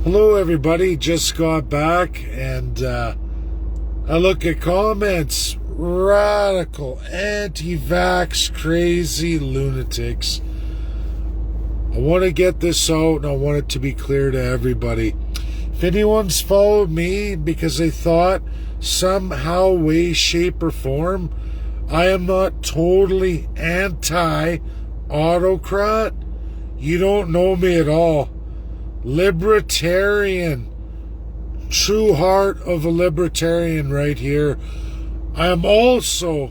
Hello, everybody. Just got back, and I look at comments. Radical, anti-vax, crazy lunatics. I want to get this out, and I want it to be clear to everybody. If anyone's followed me because they thought somehow, way, shape, or form, I am not totally anti-autocrat, you don't know me at all. Libertarian, true heart of a libertarian right here. I am also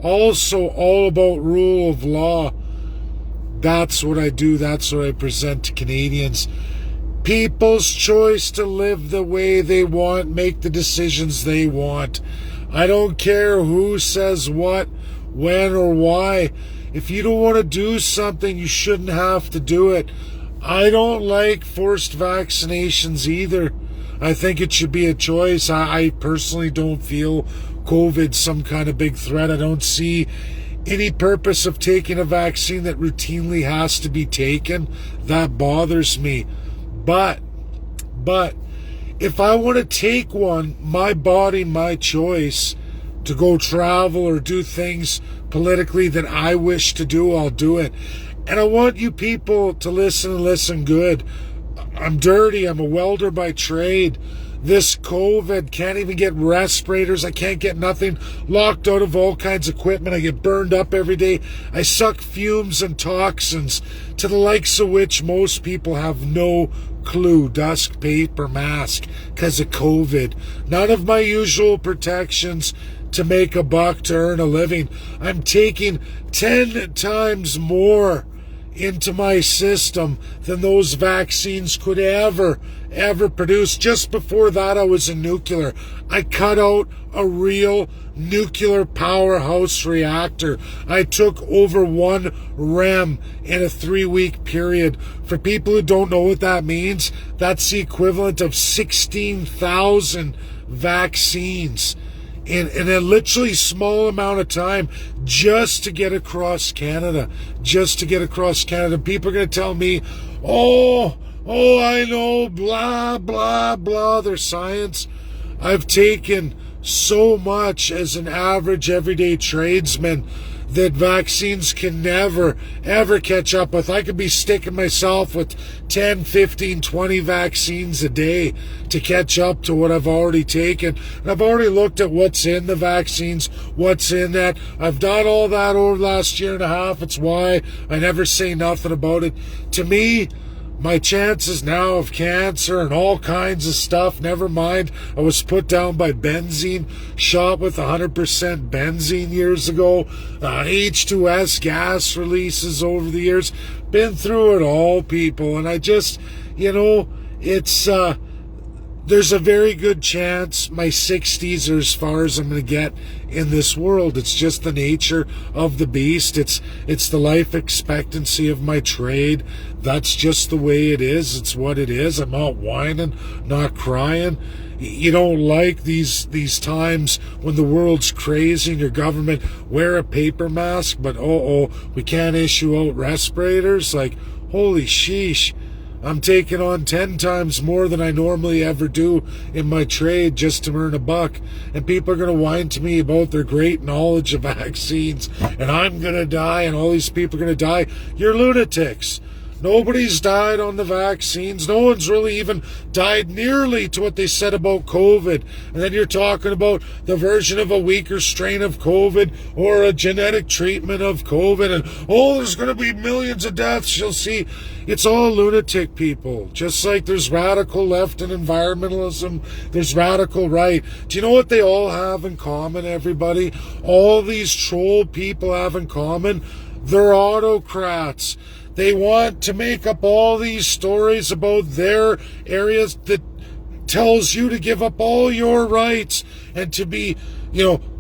all about rule of law. That's what I do. That's what I present to Canadians. People's choice to live the way they want, make the decisions they want. I don't care who says what, when, or why. If you don't want to do something, you shouldn't have to do it. I don't like forced vaccinations either. I think it should be a choice. I personally don't feel COVID's some kind of big threat. I don't see any purpose of taking a vaccine that routinely has to be taken. That bothers me. But if I want to take one, my body, my choice, to go travel or do things politically that I wish to do, I'll do it. And I want you people to listen and listen good. I'm dirty. I'm a welder by trade. This COVID, can't even get respirators. I can't get nothing. Locked out of all kinds of equipment. I get burned up every day. I suck fumes and toxins to the likes of which most people have no clue. Dust, paper, mask because of COVID. None of my usual protections to make a buck, to earn a living. I'm taking 10 times more into my system than those vaccines could ever produce. Just before that, I was in nuclear. I cut out a real nuclear powerhouse reactor. I took over 1 rem in a 3-week period. For people who don't know what that means, that's the equivalent of 16,000 vaccines in a literally small amount of time, just to get across Canada. People are going to tell me, oh, I know, blah, blah, blah, their science. I've taken so much as an average everyday tradesman that vaccines can never, ever catch up with. I could be sticking myself with 10, 15, 20 vaccines a day to catch up to what I've already taken. And I've already looked at what's in the vaccines, what's in that. I've done all that over the last year and a half. It's why I never say nothing about it. To me, my chances now of cancer and all kinds of stuff, never mind. I was put down by benzene, shot with 100% benzene years ago, H2S gas releases over the years. Been through it all, people. And I just, it's, there's a very good chance my 60s are as far as I'm going to get in this world. It's just the nature of the beast. It's the life expectancy of my trade. That's just the way it is. It's what it is. I'm not whining, not crying. You don't like these times when the world's crazy and your government wear a paper mask, but we can't issue out respirators. Like, holy sheesh. I'm taking on 10 times more than I normally ever do in my trade just to earn a buck. And people are going to whine to me about their great knowledge of vaccines. And I'm going to die and all these people are going to die. You're lunatics. Nobody's died on the vaccines. No one's really even died nearly to what they said about COVID. And then you're talking about the version of a weaker strain of COVID or a genetic treatment of COVID. And, there's going to be millions of deaths. You'll see. It's all lunatic, people. Just like there's radical left and environmentalism, there's radical right. Do you know what they all have in common, everybody? All these troll people have in common? They're autocrats. They want to make up all these stories about their areas that tells you to give up all your rights and to be,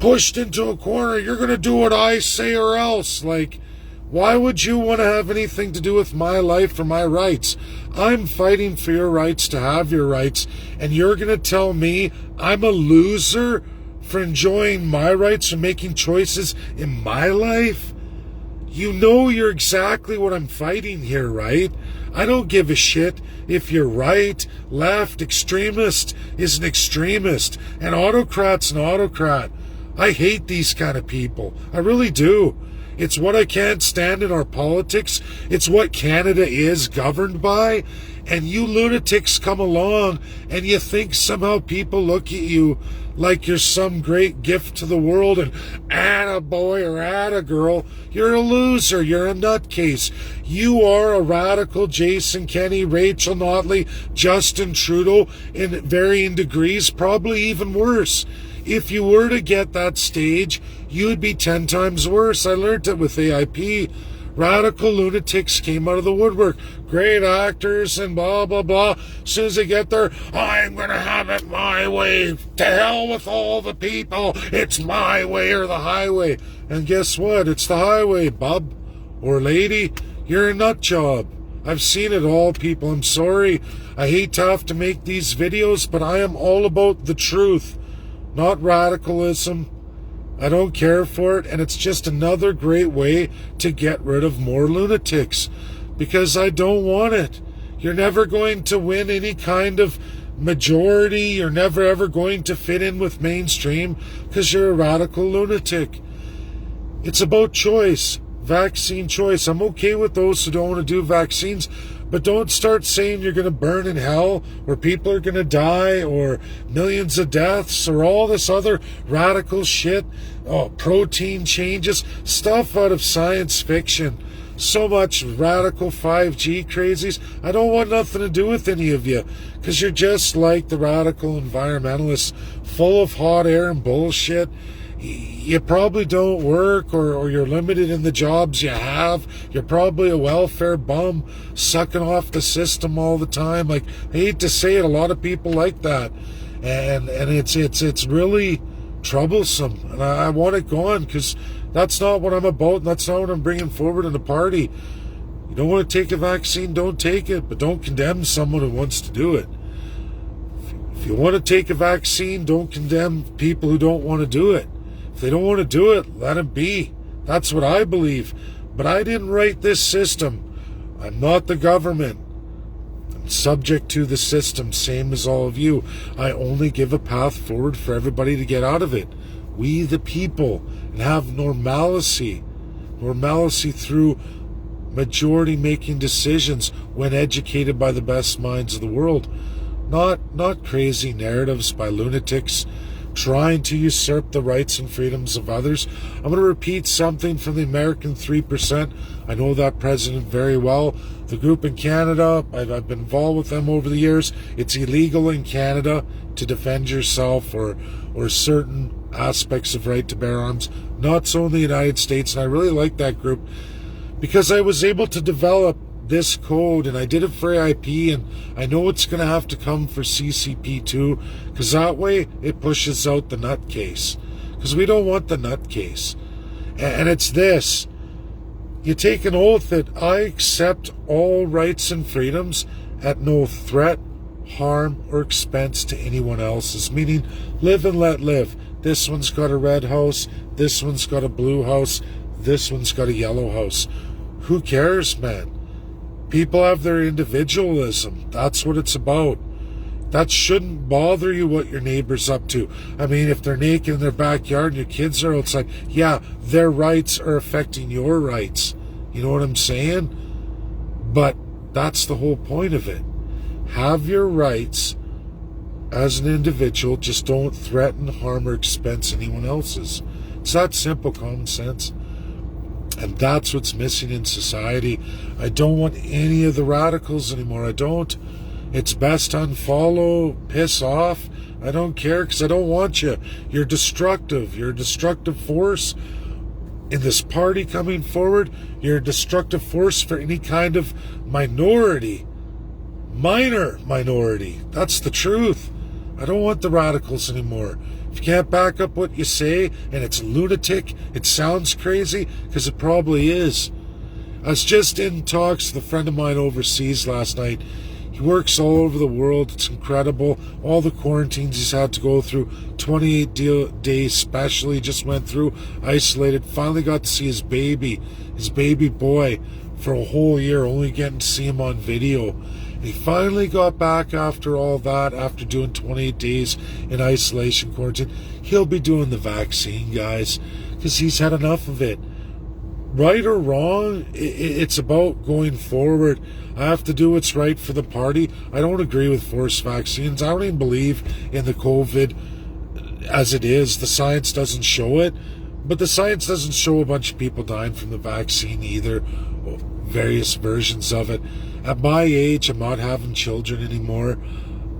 pushed into a corner. You're going to do what I say or else. Like, why would you want to have anything to do with my life or my rights? I'm fighting for your rights to have your rights, and you're going to tell me I'm a loser for enjoying my rights and making choices in my life? You know you're exactly what I'm fighting here, right? I don't give a shit if you're right, left, extremist is an extremist, and autocrat's an autocrat. I hate these kind of people. I really do. It's what I can't stand in our politics. It's what Canada is governed by. And you lunatics come along and you think somehow people look at you like you're some great gift to the world and atta boy or atta girl. You're a loser. You're a nutcase. You are a radical Jason Kenney, Rachel Notley, Justin Trudeau in varying degrees, probably even worse. If you were to get that stage, you'd be 10 times worse. I learned it with AIP. Radical lunatics came out of the woodwork. Great actors and blah, blah, blah. As soon as they get there, I'm going to have it my way. To hell with all the people. It's my way or the highway. And guess what? It's the highway, bub or lady. You're a nut job. I've seen it all, people. I'm sorry. I hate to have to make these videos, but I am all about the truth, not radicalism. I don't care for it, and it's just another great way to get rid of more lunatics, because I don't want it. You're never going to win any kind of majority. You're never ever going to fit in with mainstream because you're a radical lunatic. It's about choice, vaccine choice. I'm okay with those who don't want to do vaccines, but don't start saying you're going to burn in hell or people are going to die or millions of deaths or all this other radical shit. Oh, protein changes, stuff out of science fiction. So much radical 5G crazies. I don't want nothing to do with any of you because you're just like the radical environmentalists, full of hot air and bullshit. You probably don't work or you're limited in the jobs you have. You're probably a welfare bum sucking off the system all the time. Like, I hate to say it, a lot of people like that. And it's really troublesome. And I want it gone because that's not what I'm about. And that's not what I'm bringing forward in the party. You don't want to take a vaccine, don't take it. But don't condemn someone who wants to do it. If you want to take a vaccine, don't condemn people who don't want to do it. If they don't want to do it, let them be. That's what I believe. But I didn't write this system. I'm not the government. I'm subject to the system, same as all of you. I only give a path forward for everybody to get out of it. We, the people, and have normalcy. Normalcy through majority making decisions when educated by the best minds of the world. Not crazy narratives by lunatics trying to usurp the rights and freedoms of others. I'm going to repeat something from the American 3%. I know that president very well. The group in Canada, I've been involved with them over the years. It's illegal in Canada to defend yourself or certain aspects of right to bear arms. Not so in the United States, and I really like that group because I was able to develop this code, and I did it for AIP, and I know it's going to have to come for CCP too, because that way it pushes out the nutcase, because we don't want the nutcase. And it's this: you take an oath that I accept all rights and freedoms at no threat, harm, or expense to anyone else's, meaning live and let live. This one's got a red house, this one's got a blue house, this one's got a yellow house. Who cares, man? People have their individualism. That's what it's about. That shouldn't bother you what your neighbor's up to. I mean, if they're naked in their backyard and your kids are outside, yeah, their rights are affecting your rights. You know what I'm saying? But that's the whole point of it. Have your rights as an individual, just don't threaten, harm, or expense anyone else's. It's that simple, common sense. And that's what's missing in society. I don't want any of the radicals anymore. I don't. It's best to unfollow, piss off. I don't care because I don't want you. You're destructive. You're a destructive force in this party coming forward. You're a destructive force for any kind of minority. Minor minority. That's the truth. I don't want the radicals anymore. If you can't back up what you say and it's lunatic, it sounds crazy, because it probably is. I was just in talks with a friend of mine overseas last night. He works all over the world. It's incredible. All the quarantines he's had to go through. 28 days special he just went through. Isolated. Finally got to see his baby boy for a whole year. Only getting to see him on video. And he finally got back after all that, after doing 28 days in isolation quarantine. He'll be doing the vaccine, guys, because he's had enough of it. Right or wrong, it's about going forward. I have to do what's right for the party. I don't agree with forced vaccines. I don't even believe in the COVID as it is. The science doesn't show it. But the science doesn't show a bunch of people dying from the vaccine either. Various versions of it. At my age, I'm not having children anymore.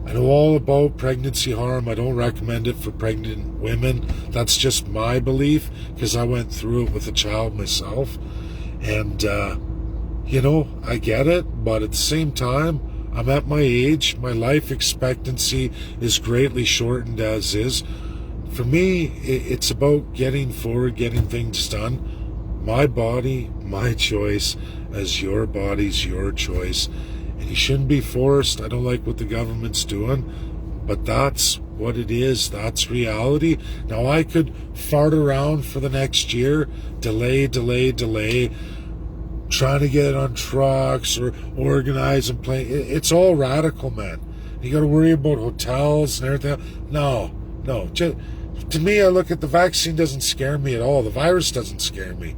I know all about pregnancy harm. I don't recommend it for pregnant women. That's just my belief, because I went through it with a child myself. And, you know, I get it, but at the same time, I'm at my age. My life expectancy is greatly shortened as is. For me, it's about getting forward, getting things done. My body, my choice, as your body's your choice. And you shouldn't be forced. I don't like what the government's doing, but that's what it is. That's reality. Now, I could fart around for the next year, delay, trying to get it on trucks or organize and play. It's all radical, man. You got to worry about hotels and everything. No. To me, I look at the vaccine doesn't scare me at all. The virus doesn't scare me.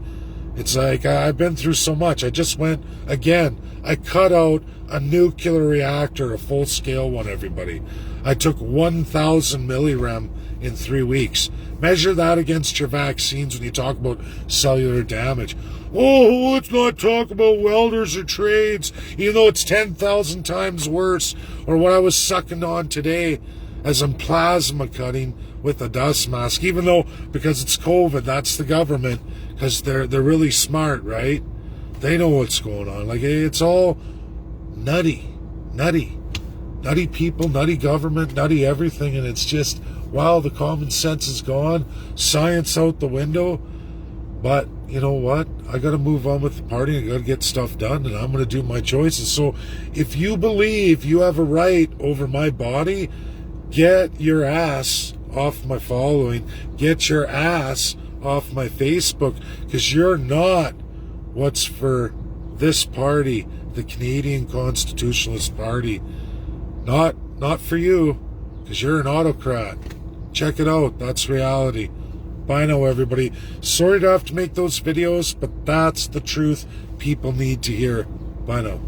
It's like, I've been through so much. I just went, again, I cut out a nuclear reactor, a full-scale one, everybody. I took 1,000 millirem in 3 weeks. Measure that against your vaccines when you talk about cellular damage. Oh, let's not talk about welders or trades, even though it's 10,000 times worse. Or what I was sucking on today as I'm plasma cutting with a dust mask, even though, because it's COVID, that's the government, because they're really smart, right? They know what's going on. Like, it's all nutty people, nutty government, nutty everything, and it's just, wow, the common sense is gone, science out the window. But you know what? I got to move on with the party. I got to get stuff done, and I'm going to do my choices. So if you believe you have a right over my body, get your ass off my following. Get your ass off my Facebook, because you're not what's for this party, the Canadian Constitutionalist Party. Not for you, because you're an autocrat. Check it out. That's reality. Bye now, everybody. Sorry to have to make those videos, but that's the truth people need to hear. Bye now.